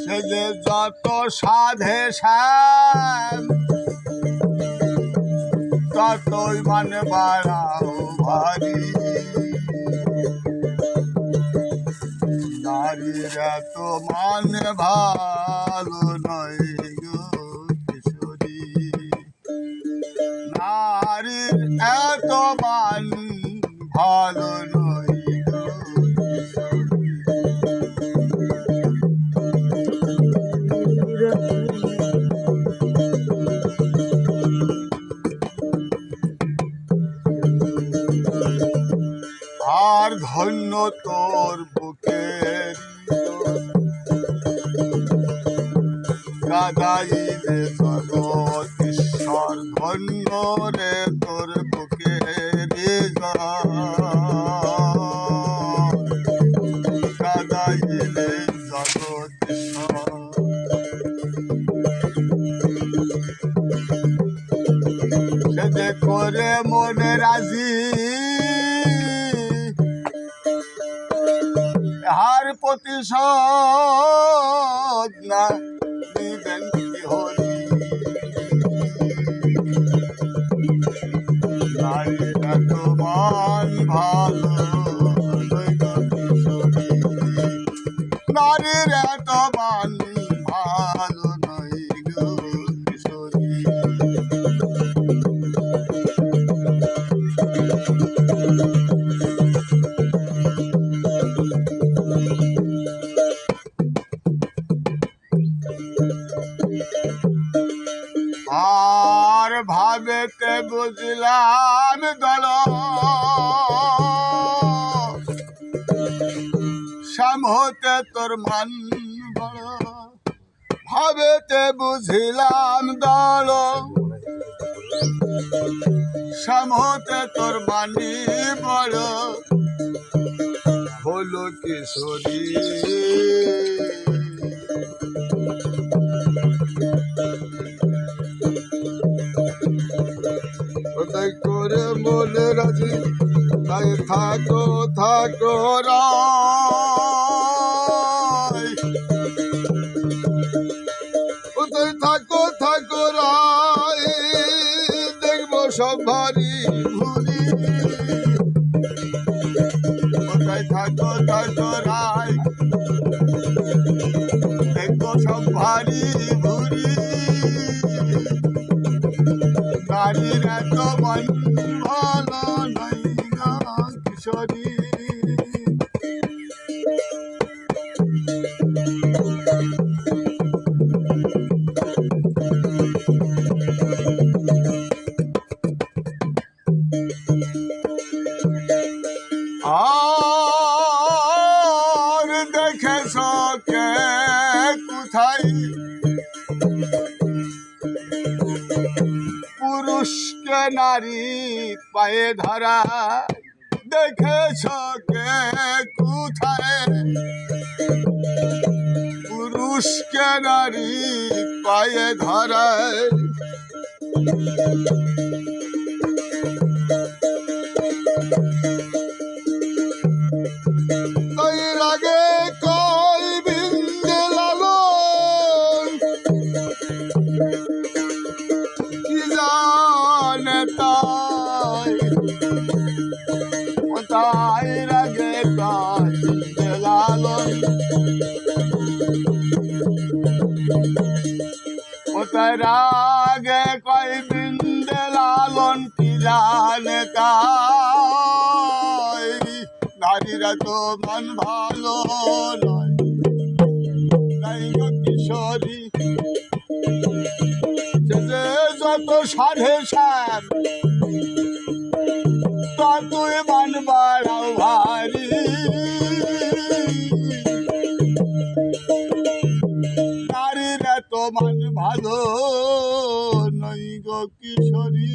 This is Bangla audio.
সে যে যত সাধে শ্যাম ততই মানে বাড়াও ভারী। নারীর এত মানে ভালো নয় গো কিশোরী, নারীর এত মান ভালো নয় গো আর ধন্য তোর বুকের কাদাইলে জগৎ ঈশ্বর, ধন্য রে তোর বুকের কাদাইলে জগৎ ঈশ্বর। সে যে করে মনে রাজি হার প্রতিশোধ না নিবেন হরি। নারীরা তোমার ভালো নারীরা তোমার ভালো নয় গো কিশোরী। আর ভাবেতে বুঝলাম দল শ্যাম হতে তোর মান বড়, ভাবেতে বুঝিলাম দল শ্যাম হতে তোর মানি বড় হলো কিশোরী। কোথায় করে মনে রাজি তাই থাকো থাকো রাই, কোথায় থাকো থাকো রাই, দেখবো সব ভারী ভুরি। কোথায় থাকো থাকো রাই, দেখবো সব ভারী ভুরি। নারীর এত মন ভালো নাই গো কিশোরী। আর দেখেছ কে কোথায় পুরুষকে নারী পায়ে ধরা, দেখেছ কে কোথায় পুরুষকে নারী পায়ে ধরায়। তাই লাগে কই বিন্দে লালন কি জানে তাই, তাই লাগে কই বিন্দে লালন, ওতাই রাগে কই বিন্দে লালন কি জানে তাই। নারীরা তো মন ভালো নয় তাই গো কিশোরী, যে যত সাধে শ্যাম ততই মান বাড়াও ভারী। নারীরা তো মান ভালো নয় গো কিশোরী।